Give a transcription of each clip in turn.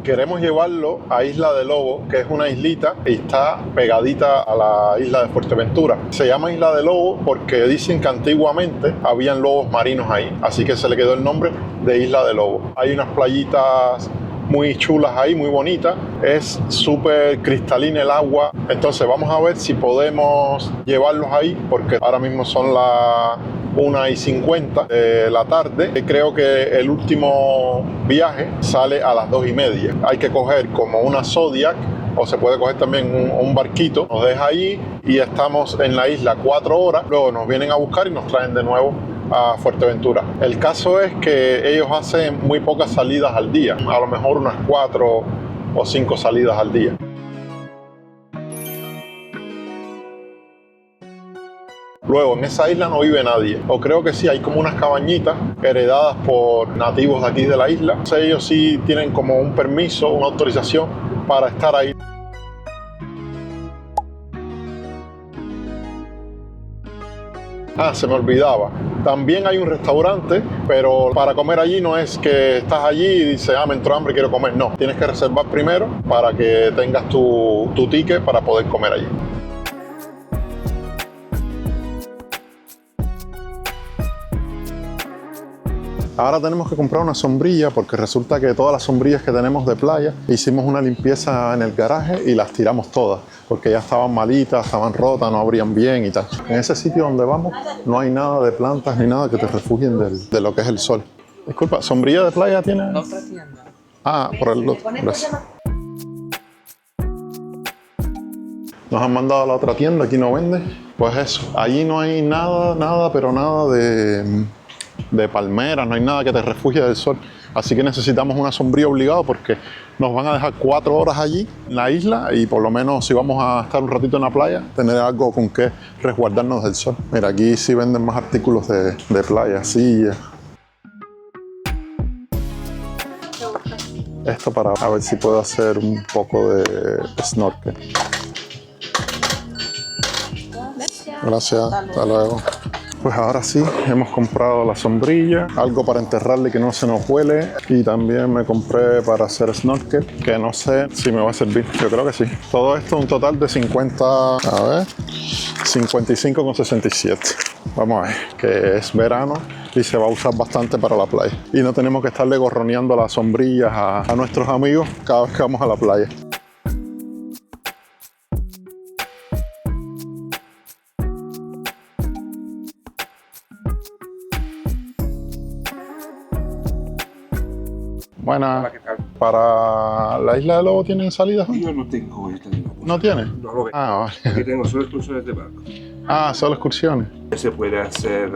Queremos llevarlo a Isla de Lobo, que es una islita y está pegadita a la isla de Fuerteventura. Se llama Isla de Lobo porque dicen que antiguamente habían lobos marinos ahí, así que se le quedó el nombre de Isla de Lobo. Hay unas playitas muy chulas ahí, muy bonitas. Es súper cristalina el agua. Entonces vamos a ver si podemos llevarlos ahí, porque ahora mismo son las 1:50 de la tarde. Creo que el último viaje sale a las 2:30. Hay que coger como una Zodiac, o se puede coger también un barquito. Nos deja allí y estamos en la isla 4 horas. Luego nos vienen a buscar y nos traen de nuevo a Fuerteventura. El caso es que ellos hacen muy pocas salidas al día, a lo mejor unas 4 o 5 salidas al día. Luego, en esa isla no vive nadie, o creo que sí, hay como unas cabañitas heredadas por nativos de aquí de la isla. Entonces, ellos sí tienen como un permiso, una autorización para estar ahí. Se me olvidaba. También hay un restaurante, pero para comer allí no es que estás allí y dices, me entró hambre, quiero comer. No, tienes que reservar primero para que tengas tu ticket para poder comer allí. Ahora tenemos que comprar una sombrilla porque resulta que todas las sombrillas que tenemos de playa hicimos una limpieza en el garaje y las tiramos todas porque ya estaban malitas, estaban rotas, no abrían bien y tal. En ese sitio donde vamos no hay nada de plantas ni nada que te refugien de lo que es el sol. Disculpa, ¿sombrilla de playa tiene? Otra tienda. Por el otro. Gracias. Nos han mandado a la otra tienda, aquí no vende. Pues eso, allí no hay nada, pero nada de palmeras, no hay nada que te refugie del sol. Así que necesitamos una sombrilla obligado porque nos van a dejar 4 horas allí en la isla y por lo menos si vamos a estar un ratito en la playa, tener algo con que resguardarnos del sol. Mira, aquí sí venden más artículos de playa, sillas. Esto para ver si puedo hacer un poco de snorkel. Gracias, hasta luego. Pues ahora sí, hemos comprado la sombrilla, algo para enterrarle que no se nos huele y también me compré para hacer snorkel, que no sé si me va a servir, yo creo que sí. Todo esto un total de 55,67. Vamos a ver, que es verano y se va a usar bastante para la playa. Y no tenemos que estarle gorroneando las sombrillas a nuestros amigos cada vez que vamos a la playa. Buenas. Hola, ¿qué tal? ¿Para la Isla de Lobo tienen salidas? Yo no tengo esta misma cosa. ¿No tiene? No lo veo. Vale. Aquí tengo solo excursiones de barco. Solo excursiones. Se puede hacer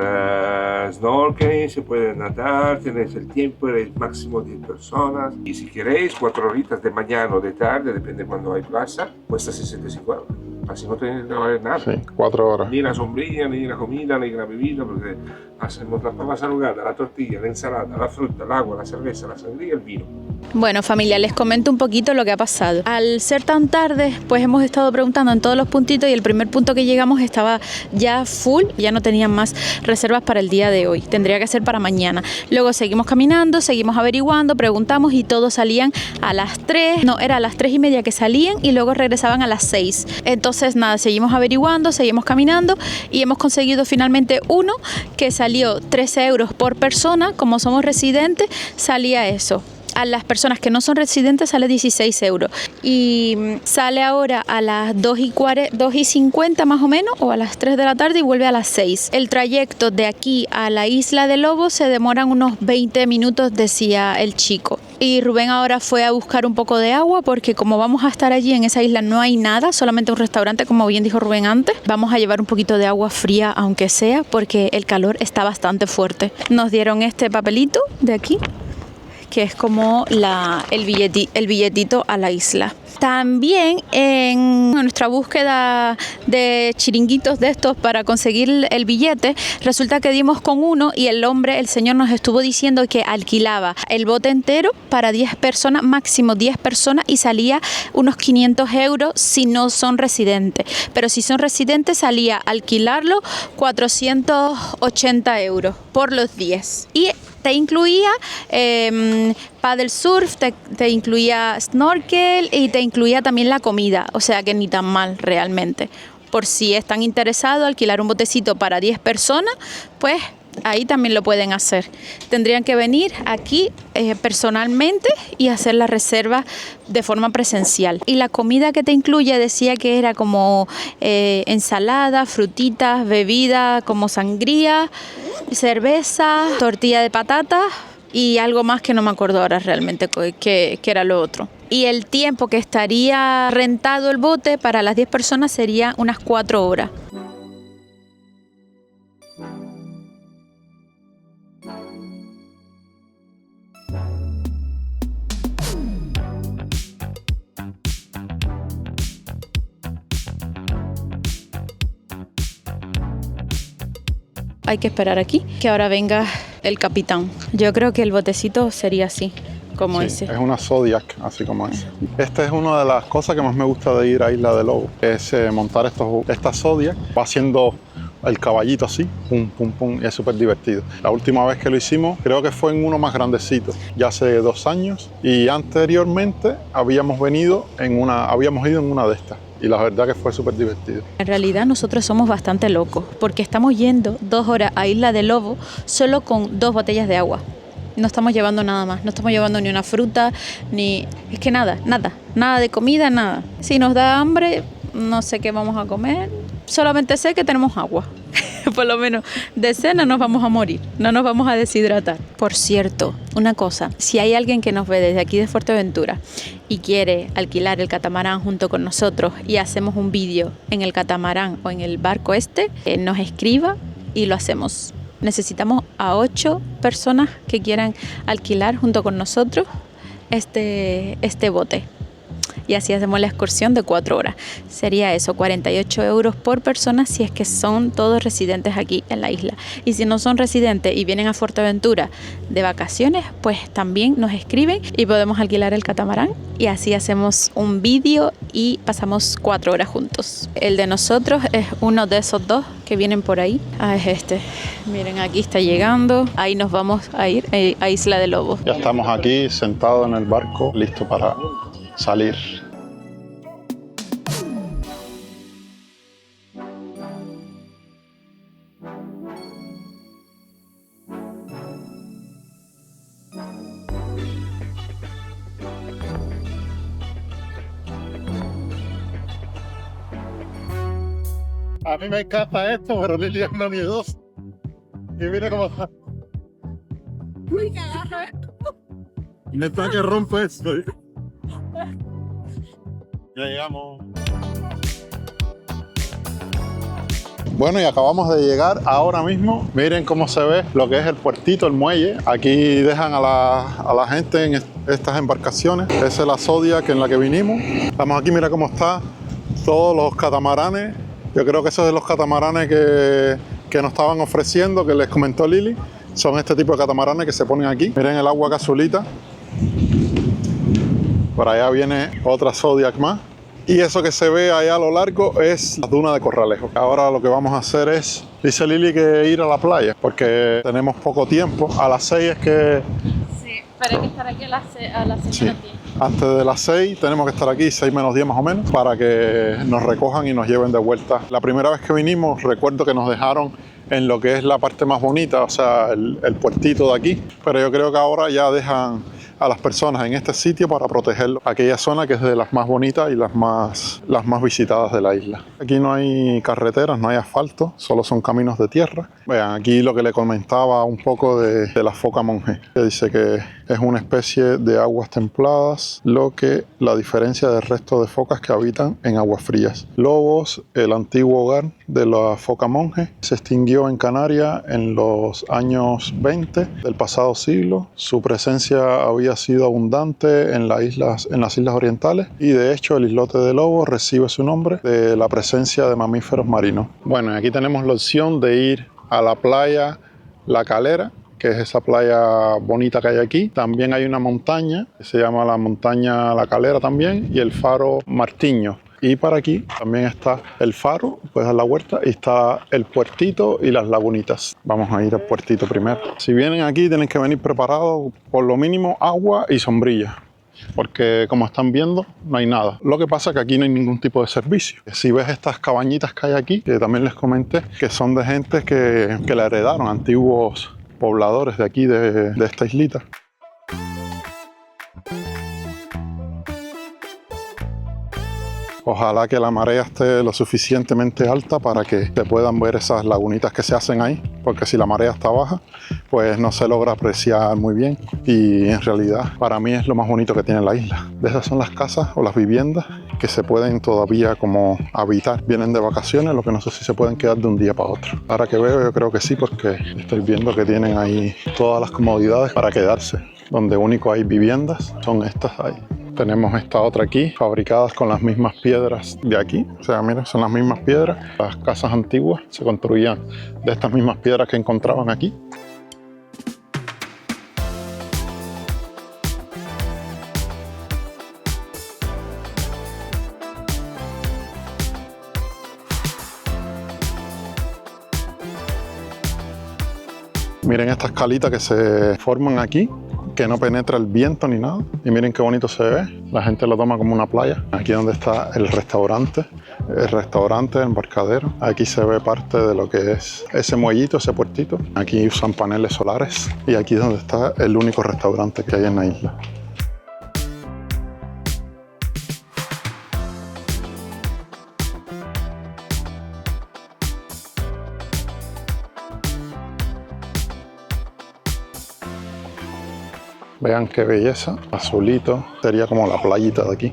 snorkeling, se puede nadar, tenéis el tiempo, eres máximo 10 personas. Y si queréis, 4 horitas de mañana o de tarde, depende cuando hay plaza, cuesta 65 euros. Así no tenéis que valer nada. Sí, 4 horas. Ni la sombrilla, ni la comida, ni la bebida, porque hacemos las papas alugadas, la tortilla, la ensalada, la fruta, el agua, la cerveza, la sangría y el vino. Bueno, familia, les comento un poquito lo que ha pasado. Al ser tan tarde, pues hemos estado preguntando en todos los puntitos y el primer punto que llegamos estaba ya full, ya no tenían más reservas para el día de hoy, tendría que ser para mañana. Luego seguimos caminando, seguimos averiguando, preguntamos y todos salían a las 3, no, era a las 3:30 que salían y luego regresaban a las 6. Entonces nada, seguimos averiguando, seguimos caminando y hemos conseguido finalmente uno que salió 13 euros por persona. Como somos residentes, salía eso. A las personas que no son residentes sale 16 euros y sale ahora a las 2:50 más o menos, o a las 3 de la tarde y vuelve a las 6. El trayecto de aquí a la Isla de Lobo se demoran unos 20 minutos, decía el chico. Y Rubén ahora fue a buscar un poco de agua porque como vamos a estar allí en esa isla no hay nada, solamente un restaurante, como bien dijo Rubén antes. Vamos a llevar un poquito de agua fría aunque sea porque el calor está bastante fuerte. Nos dieron este papelito de aquí, que es como el billetito a la isla. También en nuestra búsqueda de chiringuitos de estos para conseguir el billete, resulta que dimos con uno y el señor nos estuvo diciendo que alquilaba el bote entero para 10 personas, máximo 10 personas, y salía unos 500 euros si no son residentes. Pero si son residentes salía alquilarlo 480 euros por los 10. Y Te incluía paddle surf, te incluía snorkel y te incluía también la comida, o sea que ni tan mal realmente. Por si están interesados alquilar un botecito para 10 personas, pues ahí también lo pueden hacer. Tendrían que venir aquí personalmente y hacer la reserva de forma presencial. Y la comida que te incluye decía que era como ensalada, frutitas, bebida como sangría, cerveza, tortilla de patatas y algo más que no me acuerdo ahora realmente que era lo otro. Y el tiempo que estaría rentado el bote para las 10 personas sería unas 4 horas. Hay que esperar aquí, que ahora venga el capitán. Yo creo que el botecito sería así, como Sí, ese. es una Zodiac, así como esa. Esta es una de las cosas que más me gusta de ir a Isla de Lobo, es montar esta Zodiac. Va haciendo el caballito así, pum, pum, pum, y es súper divertido. La última vez que lo hicimos, creo que fue en uno más grandecito, ya hace 2 años, y anteriormente habíamos ido en una de estas. Y la verdad que fue súper divertido. En realidad nosotros somos bastante locos, porque estamos yendo 2 horas a Isla de Lobo solo con 2 botellas de agua. No estamos llevando nada más, no estamos llevando ni una fruta, ni... Es que nada de comida, nada. Si nos da hambre, no sé qué vamos a comer, solamente sé que tenemos agua. Por lo menos de cena nos vamos a morir, no nos vamos a deshidratar. Por cierto, una cosa, si hay alguien que nos ve desde aquí de Fuerteventura y quiere alquilar el catamarán junto con nosotros y hacemos un vídeo en el catamarán o en el barco nos escriba y lo hacemos. Necesitamos a 8 personas que quieran alquilar junto con nosotros este bote. Y así hacemos la excursión de 4 horas. Sería eso, 48 euros por persona si es que son todos residentes aquí en la isla. Y si no son residentes y vienen a Fuerteventura de vacaciones, pues también nos escriben y podemos alquilar el catamarán. Y así hacemos un vídeo y pasamos 4 horas juntos. El de nosotros es uno de esos 2 que vienen por ahí. Es este. Miren, aquí está llegando. Ahí nos vamos a ir a Isla de Lobo. Ya estamos aquí sentados en el barco, listo para salir. A mí me encanta esto, pero Lili es una miedosa. Y mira cómo está. Uy, que agarro esto. Neta que rompe esto. Ya llegamos. Bueno, y acabamos de llegar ahora mismo. Miren cómo se ve lo que es el puertito, el muelle. Aquí dejan a la gente en estas embarcaciones. Esa es la Zodiac en la que vinimos. Estamos aquí, mira cómo está todos los catamaranes. Yo creo que esos de los catamaranes que nos estaban ofreciendo, que les comentó Lili, son este tipo de catamaranes que se ponen aquí. Miren el agua azulita. Por allá viene otra Zodiac más. Y eso que se ve allá a lo largo es la duna de Corralejo. Ahora lo que vamos a hacer es, dice Lili, que ir a la playa, porque tenemos poco tiempo. A las 6 es que... Sí, pero hay que estar aquí a las 6 Sí. menos 10. Antes de las 6 tenemos que estar aquí, 6 menos 10 más o menos, para que nos recojan y nos lleven de vuelta. La primera vez que vinimos, recuerdo que nos dejaron en lo que es la parte más bonita, o sea, el puertito de aquí. Pero yo creo que ahora ya dejan a las personas en este sitio para protegerlo. Aquella zona que es de las más bonitas y las más visitadas de la isla. Aquí no hay carreteras, no hay asfalto, solo son caminos de tierra. Vean, aquí lo que le comentaba un poco de la foca monje, que dice que es una especie de aguas templadas, lo que la diferencia del resto de focas que habitan en aguas frías. Lobos, el antiguo hogar de la foca monje, se extinguió en Canarias en los años 20 del pasado siglo. Su presencia había sido abundante en las islas orientales y de hecho el islote de Lobo recibe su nombre de la presencia de mamíferos marinos. Bueno, y aquí tenemos la opción de ir a la playa La Calera, que es esa playa bonita que hay aquí. También hay una montaña que se llama la montaña La Calera también, y el faro Martiño. Y para aquí también está el faro, puedes dar la vuelta, y está el puertito y las lagunitas. Vamos a ir al puertito primero. Si vienen aquí tienen que venir preparados por lo mínimo agua y sombrilla, porque como están viendo no hay nada. Lo que pasa es que aquí no hay ningún tipo de servicio. Si ves estas cabañitas que hay aquí, que también les comenté, que son de gente que la heredaron, antiguos pobladores de aquí, de esta islita. Ojalá que la marea esté lo suficientemente alta para que se puedan ver esas lagunitas que se hacen ahí, porque si la marea está baja, pues no se logra apreciar muy bien, y en realidad para mí es lo más bonito que tiene la isla. De esas son las casas o las viviendas que se pueden todavía como habitar. Vienen de vacaciones, lo que no sé si se pueden quedar de un día para otro. Ahora que veo, yo creo que sí, porque estoy viendo que tienen ahí todas las comodidades para quedarse. Donde único hay viviendas son estas ahí. Tenemos esta otra aquí, fabricadas con las mismas piedras de aquí. O sea, miren, son las mismas piedras. Las casas antiguas se construían de estas mismas piedras que encontraban aquí. Miren estas calitas que se forman aquí, que no penetra el viento ni nada. Y miren qué bonito se ve. La gente lo toma como una playa. Aquí donde está el restaurante, el embarcadero. Aquí se ve parte de lo que es ese muellito, ese puertito. Aquí usan paneles solares. Y aquí es donde está el único restaurante que hay en la isla. Vean qué belleza, azulito, sería como la playita de aquí.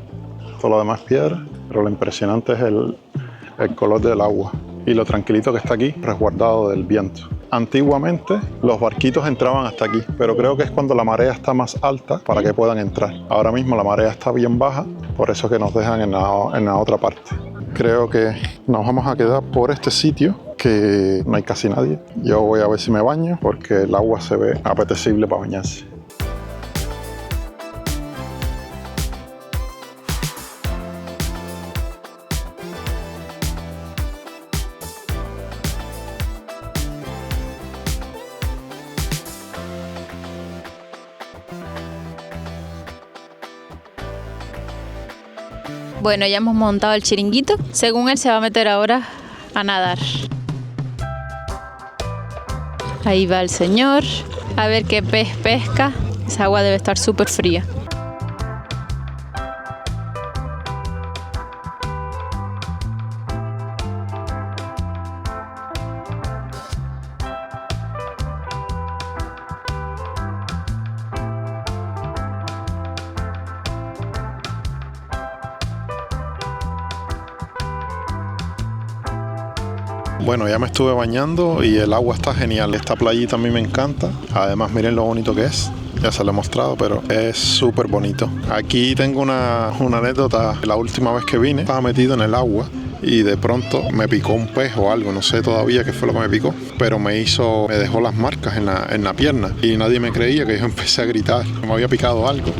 Todo lo demás es piedra, pero lo impresionante es el color del agua y lo tranquilito que está aquí, resguardado del viento. Antiguamente los barquitos entraban hasta aquí, pero creo que es cuando la marea está más alta para que puedan entrar. Ahora mismo la marea está bien baja, por eso que nos dejan en la otra parte. Creo que nos vamos a quedar por este sitio, que no hay casi nadie. Yo voy a ver si me baño, porque el agua se ve apetecible para bañarse. Bueno, ya hemos montado el chiringuito. Según él, se va a meter ahora a nadar. Ahí va el señor. A ver qué pez pesca. Esa agua debe estar súper fría. Bueno, ya me estuve bañando y el agua está genial. Esta playita a mí me encanta. Además, miren lo bonito que es. Ya se lo he mostrado, pero es súper bonito. Aquí tengo una anécdota. La última vez que vine, estaba metido en el agua y de pronto me picó un pez o algo. No sé todavía qué fue lo que me picó, pero me dejó las marcas en la pierna. Y nadie me creía, que yo empecé a gritar que me había picado algo.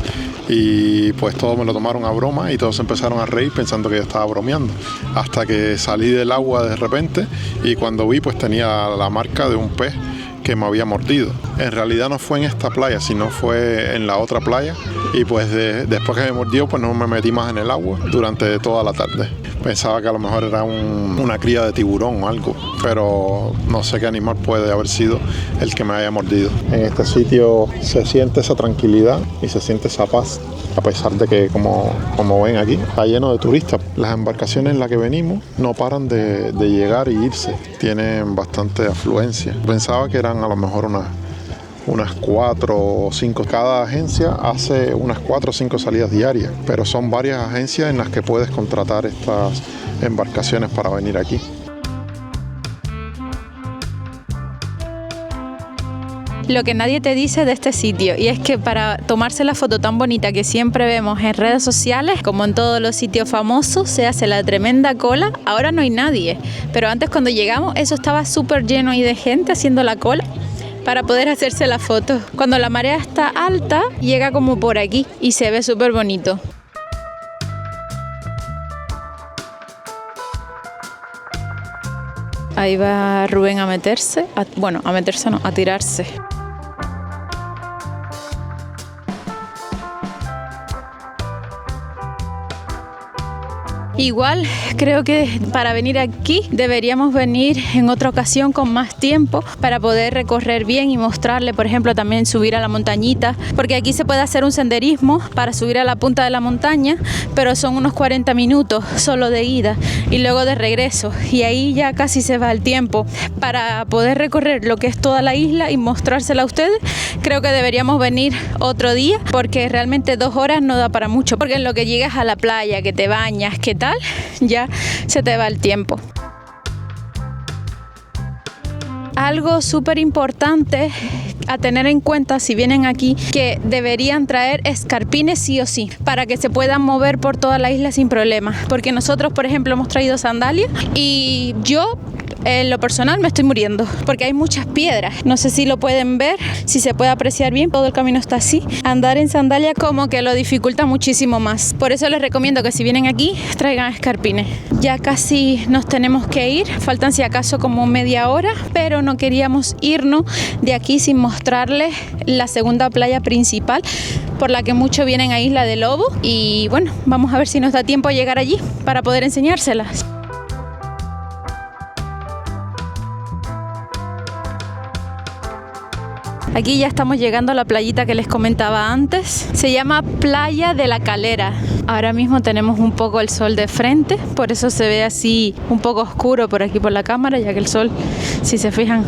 Y pues todos me lo tomaron a broma y todos empezaron a reír pensando que yo estaba bromeando, hasta que salí del agua de repente y cuando vi, pues tenía la marca de un pez que me había mordido. En realidad no fue en esta playa, sino fue en la otra playa, y pues después que me mordió, pues no me metí más en el agua durante toda la tarde. Pensaba que a lo mejor era una cría de tiburón o algo, pero no sé qué animal puede haber sido el que me haya mordido. En este sitio se siente esa tranquilidad y se siente esa paz, a pesar de que, como ven aquí, está lleno de turistas. Las embarcaciones en las que venimos no paran de llegar y irse, tienen bastante afluencia. Pensaba que eran a lo mejor unas 4 o 5. Cada agencia hace unas 4 o 5 salidas diarias, pero son varias agencias en las que puedes contratar estas embarcaciones para venir aquí. Lo que nadie te dice de este sitio, y es que para tomarse la foto tan bonita que siempre vemos en redes sociales, como en todos los sitios famosos, se hace la tremenda cola. Ahora no hay nadie, pero antes, cuando llegamos, eso estaba súper lleno ahí de gente haciendo la cola para poder hacerse la foto. Cuando la marea está alta, llega como por aquí y se ve súper bonito. Ahí va Rubén a meterse, a tirarse. Igual creo que para venir aquí deberíamos venir en otra ocasión con más tiempo para poder recorrer bien y mostrarle, por ejemplo, también subir a la montañita, porque aquí se puede hacer un senderismo para subir a la punta de la montaña, pero son unos 40 minutos solo de ida y luego de regreso, y ahí ya casi se va el tiempo para poder recorrer lo que es toda la isla y mostrársela a ustedes. Creo que deberíamos venir otro día, porque realmente 2 horas no da para mucho, porque en lo que llegas a la playa, que te bañas, que tal, ya se te va el tiempo. Algo súper importante a tener en cuenta si vienen aquí, que deberían traer escarpines sí o sí, para que se puedan mover por toda la isla sin problema, porque nosotros, por ejemplo, hemos traído sandalias y yo en lo personal me estoy muriendo porque hay muchas piedras. No sé si lo pueden ver, si se puede apreciar bien, todo el camino está así. Andar en sandalia como que lo dificulta muchísimo más. Por eso les recomiendo que si vienen aquí traigan escarpines. Ya casi nos tenemos que ir, faltan si acaso como media hora, pero no queríamos irnos de aquí sin mostrarles la segunda playa principal por la que muchos vienen a Isla de Lobo, y bueno, vamos a ver si nos da tiempo a llegar allí para poder enseñárselas. Aquí ya estamos llegando a la playita que les comentaba antes. Se llama Playa de la Calera. Ahora mismo tenemos un poco el sol de frente, por eso se ve así un poco oscuro por aquí por la cámara, ya que el sol, si se fijan,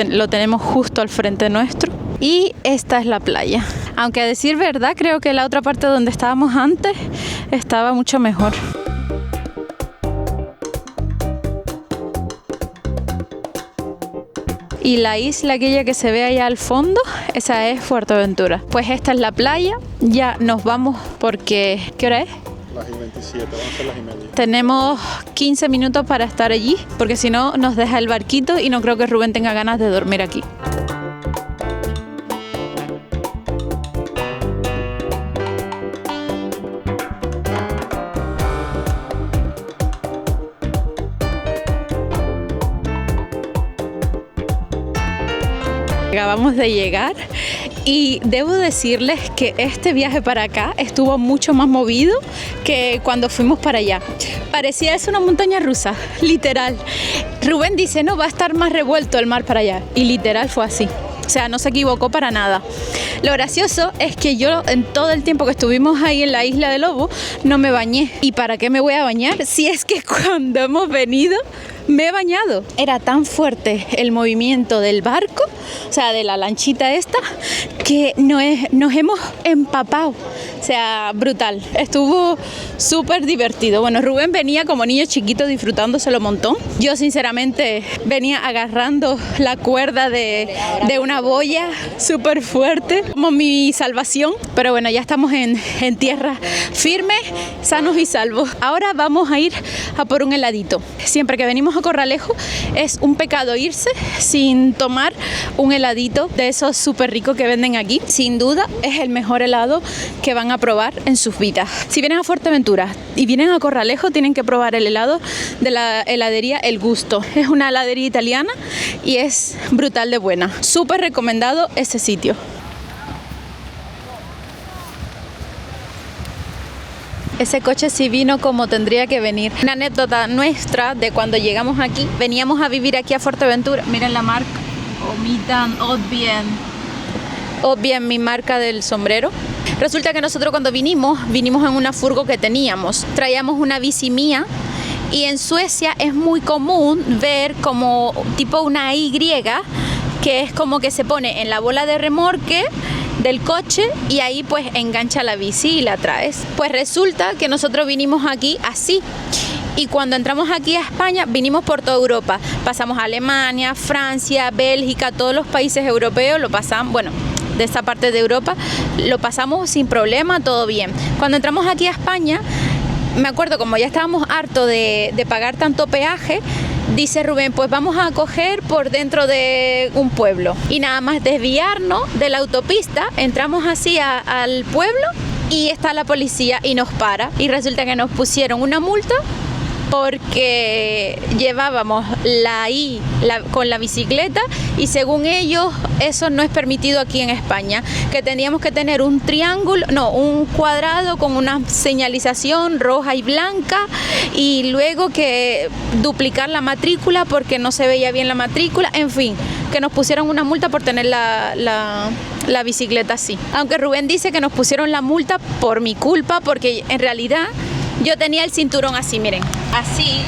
lo tenemos justo al frente nuestro. Y esta es la playa. Aunque a decir verdad, creo que la otra parte donde estábamos antes estaba mucho mejor. Y la isla aquella que se ve allá al fondo, esa es Fuerteventura. Pues esta es la playa, ya nos vamos porque... ¿Qué hora es? Las y 27, van a ser las y media. Tenemos 15 minutos para estar allí, porque si no nos deja el barquito y no creo que Rubén tenga ganas de dormir aquí. Acabamos de llegar y debo decirles que este viaje para acá estuvo mucho más movido que cuando fuimos para allá. Parecía una montaña rusa, literal. Rubén dice, no, va a estar más revuelto el mar para allá, y literal fue así. O sea, no se equivocó para nada. Lo gracioso es que yo en todo el tiempo que estuvimos ahí en la Isla de Lobo no me bañé. ¿Y para qué me voy a bañar? Si es que cuando hemos venido me he bañado. Era tan fuerte el movimiento del barco, o sea, de la lanchita esta, que nos hemos empapado. O sea, brutal. Estuvo súper divertido. Bueno, Rubén venía como niño chiquito disfrutándoselo un montón. Yo sinceramente venía agarrando la cuerda de una boya súper fuerte, como mi salvación. Pero bueno, ya estamos en tierra firme, sanos y salvos. Ahora vamos a ir a por un heladito. Siempre que venimos a Corralejo es un pecado irse sin tomar un heladito de esos súper ricos que venden aquí. Sin duda es el mejor helado que van a probar en sus vidas. Si vienen a Fuerteventura y vienen a Corralejo, tienen que probar el helado de la heladería El Gusto. Es una heladería italiana y es brutal de buena. Súper recomendado ese sitio. Ese coche sí vino como tendría que venir. Una anécdota nuestra de cuando llegamos aquí. Veníamos a vivir aquí a Fuerteventura. Miren la marca. Omitan, Odbien, mi marca del sombrero. Resulta que nosotros cuando vinimos en una furgo que teníamos. Traíamos una bici mía. Y en Suecia es muy común ver como tipo una Y, que es como que se pone en la bola de remolque del coche y ahí pues engancha la bici y la traes. Pues resulta que nosotros vinimos aquí así. Y cuando entramos aquí a España, vinimos por toda Europa. Pasamos a Alemania, Francia, Bélgica, todos los países europeos lo pasamos, bueno, de esta parte de Europa, lo pasamos sin problema, todo bien. Cuando entramos aquí a España, me acuerdo como ya estábamos hartos de pagar tanto peaje, dice Rubén, pues vamos a coger por dentro de un pueblo. Y nada más desviarnos de la autopista, entramos así al pueblo y está la policía y nos para. Y resulta que nos pusieron una multa porque llevábamos la I con la bicicleta y según ellos eso no es permitido aquí en España, que teníamos que tener un triángulo, no, un cuadrado con una señalización roja y blanca y luego que duplicar la matrícula porque no se veía bien la matrícula, en fin, que nos pusieron una multa por tener la bicicleta así. Aunque Rubén dice que nos pusieron la multa por mi culpa porque en realidad yo tenía el cinturón así, miren, así.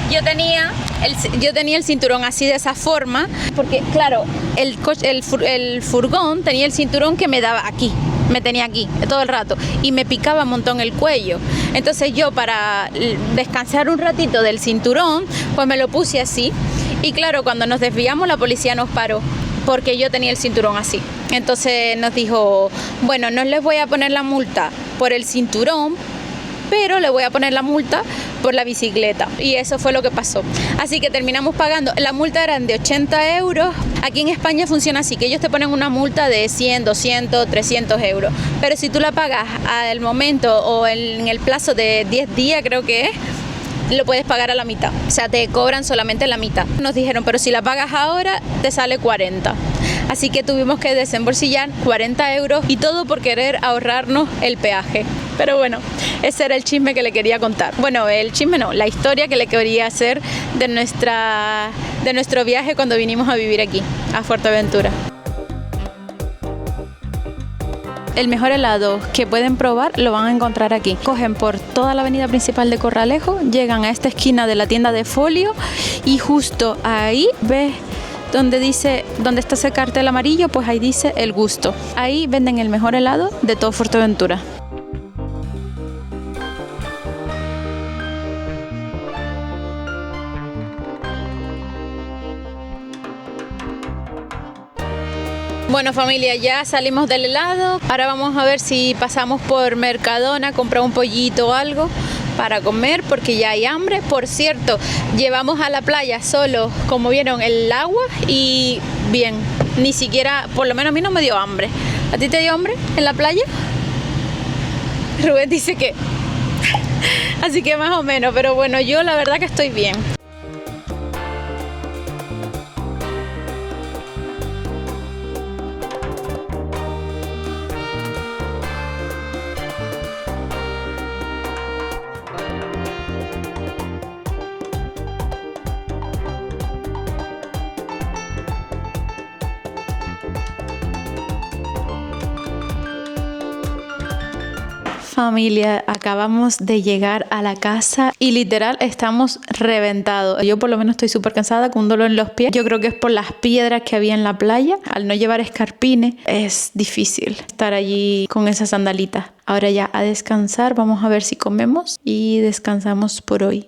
Yo tenía el cinturón así de esa forma, porque claro, el furgón tenía el cinturón que me daba aquí, me tenía aquí todo el rato y me picaba un montón el cuello. Entonces yo para descansar un ratito del cinturón, pues me lo puse así. Y claro, cuando nos desviamos la policía nos paró porque yo tenía el cinturón así. Entonces nos dijo, bueno, no les voy a poner la multa por el cinturón, pero le voy a poner la multa por la bicicleta. Y eso fue lo que pasó. Así que terminamos pagando. La multa eran de 80 euros. Aquí en España funciona así, que ellos te ponen una multa de 100, 200, 300 euros. Pero si tú la pagas al momento o en el plazo de 10 días, creo que es, lo puedes pagar a la mitad. O sea, te cobran solamente la mitad. Nos dijeron, pero si la pagas ahora, te sale 40. Así que tuvimos que desembolsillar 40 euros y todo por querer ahorrarnos el peaje. Pero bueno, ese era el chisme que le quería contar. Bueno, el chisme no, la historia que le quería hacer de nuestro viaje cuando vinimos a vivir aquí, a Fuerteventura. El mejor helado que pueden probar lo van a encontrar aquí. Cogen por toda la avenida principal de Corralejo, llegan a esta esquina de la tienda de Folio y justo ahí ves donde está ese cartel amarillo, pues ahí dice El Gusto. Ahí venden el mejor helado de todo Fuerteventura. Bueno familia, ya salimos del helado, ahora vamos a ver si pasamos por Mercadona, comprar un pollito o algo para comer porque ya hay hambre. Por cierto, llevamos a la playa solo, como vieron, el agua y bien, ni siquiera, por lo menos a mí no me dio hambre. ¿A ti te dio hambre en la playa? Rubén dice que así que más o menos, pero bueno, yo la verdad que estoy bien. Familia, acabamos de llegar a la casa y literal estamos reventados. Yo por lo menos estoy súper cansada con un dolor en los pies. Yo creo que es por las piedras que había en la playa. Al no llevar escarpines es difícil estar allí con esas sandalitas. Ahora ya a descansar, vamos a ver si comemos y descansamos por hoy.